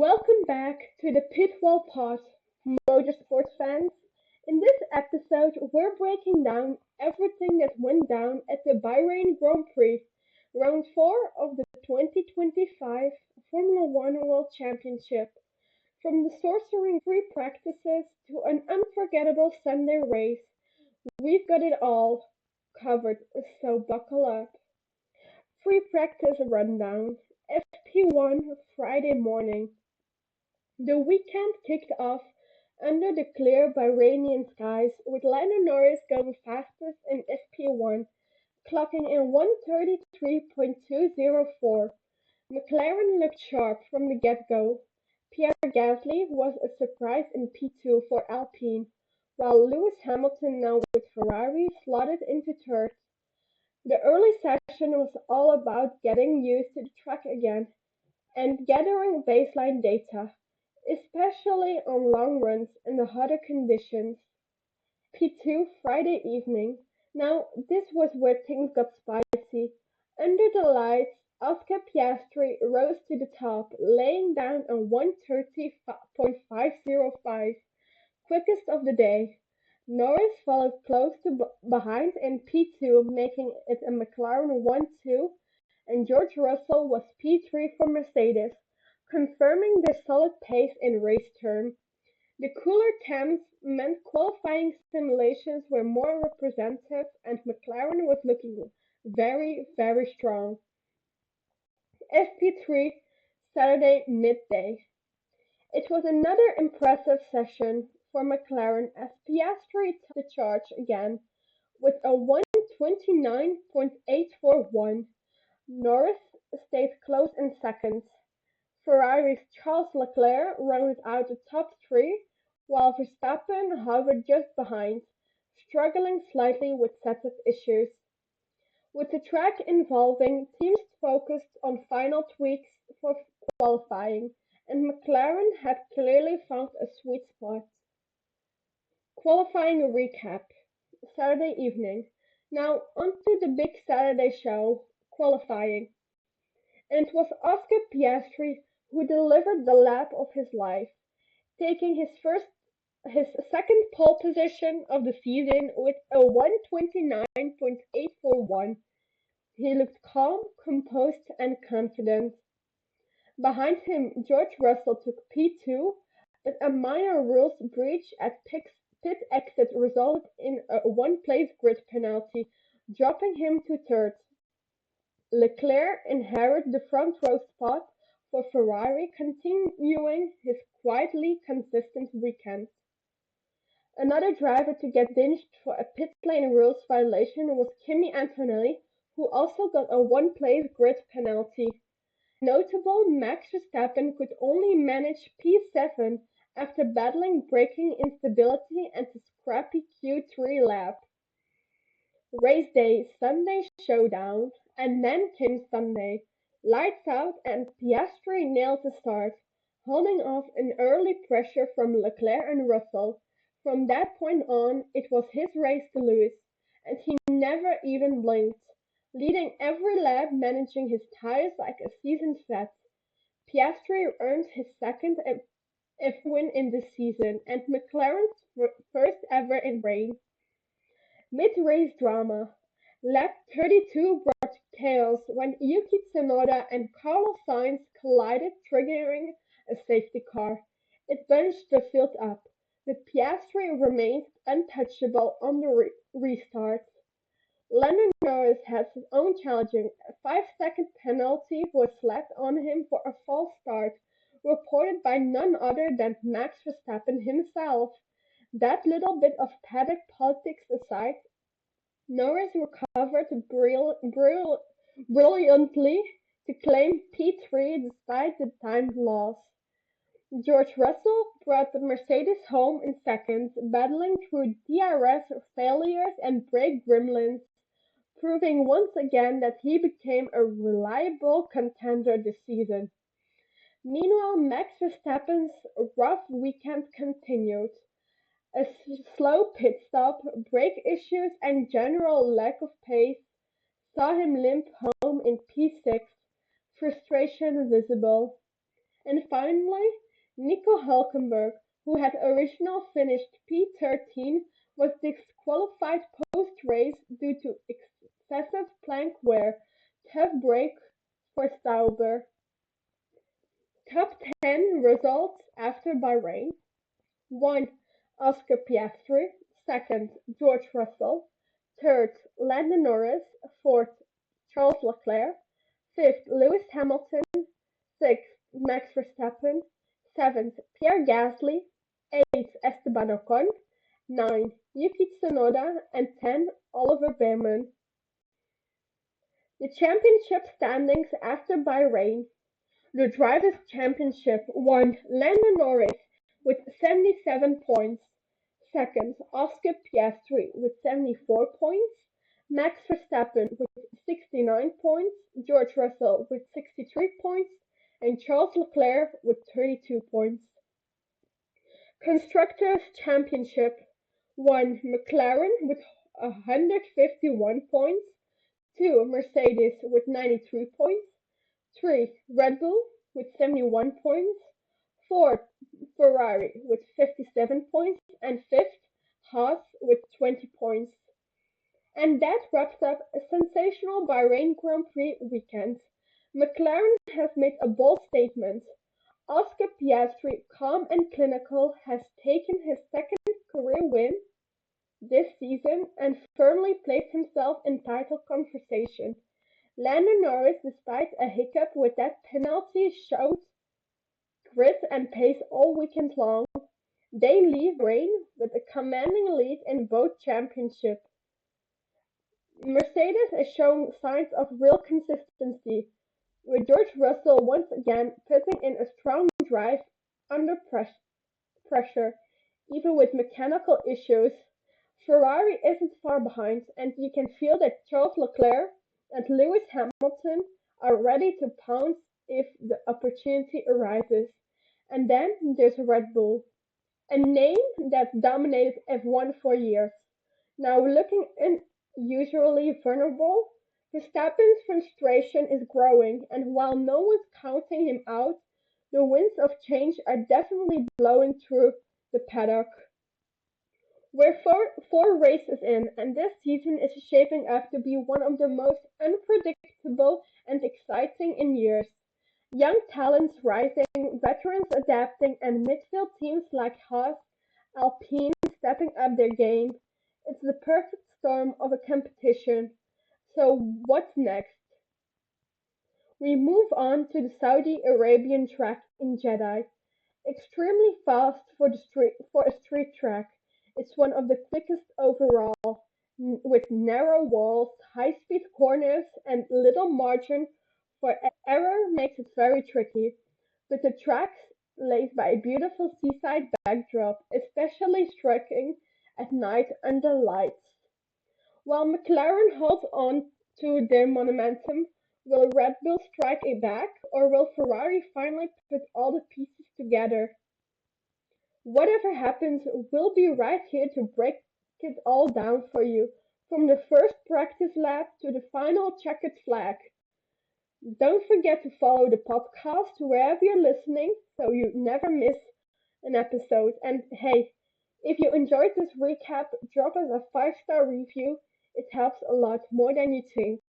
Welcome back to the Pitwall Pod, Motorsports fans. In this episode, we're breaking down everything that went down at the Bahrain Grand Prix, round 4 of the 2025 Formula One World Championship. From the sorcering free practices to an unforgettable Sunday race, we've got it all covered, so buckle up. Free practice rundown. FP1 Friday morning. The weekend kicked off under the clear Bahraini skies, with Lando Norris going fastest in FP1, clocking in 1:33.204. McLaren looked sharp from the get-go. Pierre Gasly was a surprise in P2 for Alpine, while Lewis Hamilton, now with Ferrari, slotted into third. The early session was all about getting used to the track again and gathering baseline data, especially on long runs in the hotter conditions. P2 Friday evening. Now, this was where things got spicy. Under the lights, Oscar Piastri rose to the top, laying down a 1:30.505, quickest of the day. Norris followed close behind in P2, making it a McLaren 1-2, and George Russell was P3 for Mercedes, confirming their solid pace in race terms. The cooler temps meant qualifying simulations were more representative, and McLaren was looking very, very strong. FP3 Saturday midday. It was another impressive session for McLaren as Piastri took the charge again with a 1:29.841. Norris stayed close in second. Ferrari's Charles Leclerc rounded out the top three, while Verstappen hovered just behind, struggling slightly with setup issues. With the track involving, teams focused on final tweaks for qualifying, and McLaren had clearly found a sweet spot. Qualifying recap. Saturday evening. Now onto the big Saturday show, qualifying. And it was Oscar Piastri who delivered the lap of his life, taking his second pole position of the season with a 1:29.841. He looked calm, composed, and confident. Behind him, George Russell took P2, but a minor rules breach at pit exit resulted in a one-place grid penalty, dropping him to third. Leclerc inherited the front row spot for Ferrari, continuing his quietly consistent weekend. Another driver to get dinged for a pit lane rules violation was Kimi Antonelli, who also got a one-place grid penalty. Notable, Max Verstappen could only manage P7 after battling braking instability and a scrappy Q3 lap. Race day, Sunday showdown, and then came Sunday. Lights out and Piastri nailed the start, holding off an early pressure from Leclerc and Russell. From that point on, it was his race to lose, and he never even blinked, leading every lap, managing his tires like a seasoned vet. Piastri earned his second F win in the season, and McLaren's first ever in Bahrain. Mid-race drama. Lap 32 brought chaos when Yuki Tsunoda and Carlos Sainz collided, triggering a safety car. It bunched the field up, but Piastri remained untouchable on the restart. Lando Norris had his own challenging. A 5-second penalty was slapped on him for a false start, reported by none other than Max Verstappen himself. That little bit of paddock politics aside, Norris recovered brilliantly to claim P3 despite the timed loss. George Russell brought the Mercedes home in second, battling through DRS failures and brake gremlins, proving once again that he became a reliable contender this season. Meanwhile, Max Verstappen's rough weekend continued. A slow pit stop, brake issues, and general lack of pace saw him limp home in P6, frustration visible. And finally, Nico Hulkenberg, who had originally finished P13, was disqualified post-race due to excessive plank wear. Tough break for Sauber. Top 10 results after Bahrain: 1. Oscar Piastri. 2nd. George Russell. 3rd. Lando Norris. 4th. Charles Leclerc. 5th. Lewis Hamilton. 6th. Max Verstappen. 7th. Pierre Gasly. 8th. Esteban Ocon. 9. Yuki Tsunoda. And 10. Oliver Behrman. The championship standings after Bahrain. The Drivers' Championship won Lando Norris with 77 points. Second, Oscar Piastri with 74 points. Max Verstappen with 69 points. George Russell with 63 points. And Charles Leclerc with 32 points. Constructors' Championship won McLaren with 151 points. 2. Mercedes with 93 points. 3. Red Bull with 71 points. 4. Ferrari with 57 points. And 5th, Haas with 20 points. And that wraps up a sensational Bahrain Grand Prix weekend. McLaren has made a bold statement. Oscar Piastri, calm and clinical, has taken his second career win this season and firmly placed himself in title conversation. Lando Norris, despite a hiccup with that penalty, showed grit and pace all weekend long. They leave Bahrain with a commanding lead in both championships. Mercedes is showing signs of real consistency, with George Russell once again putting in a strong drive under pressure, even with mechanical issues. Ferrari isn't far behind, and you can feel that Charles Leclerc and Lewis Hamilton are ready to pounce if the opportunity arises. And then there's Red Bull, a name that's dominated F1 for years. Now looking unusually vulnerable, Verstappen's frustration is growing, and while no one's counting him out, the winds of change are definitely blowing through the paddock. We're four races in, and this season is shaping up to be one of the most unpredictable and exciting in years. Young talents rising, veterans adapting, and midfield teams like Haas, Alpine stepping up their game. It's the perfect storm of a competition. So what's next? We move on to the Saudi Arabian track in Jeddah. Extremely fast for a street track, it's one of the quickest overall, with narrow walls, high-speed corners, and little margin for error makes it very tricky. But the track's laced by a beautiful seaside backdrop, especially striking at night under lights. While McLaren holds on to their momentum, will Red Bull strike it back, or will Ferrari finally put all the pieces together? Whatever happens, we'll be right here to break it all down for you, from the first practice lap to the final checkered flag. Don't forget to follow the podcast wherever you're listening so you never miss an episode. And hey, if you enjoyed this recap, drop us a 5-star review. It helps a lot more than you think.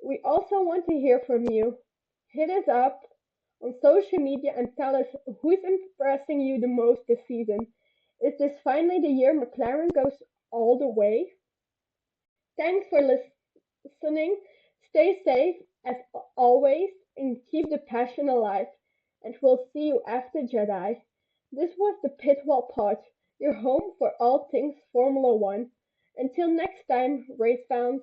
We also want to hear from you. Hit us up on social media and tell us who's impressing you the most this season. Is this finally the year McLaren goes all the way? Thanks for listening. Stay safe as always and keep the passion alive. And we'll see you after Jedi. This was the Pitwall Pod, your home for all things Formula One. Until next time, race fans.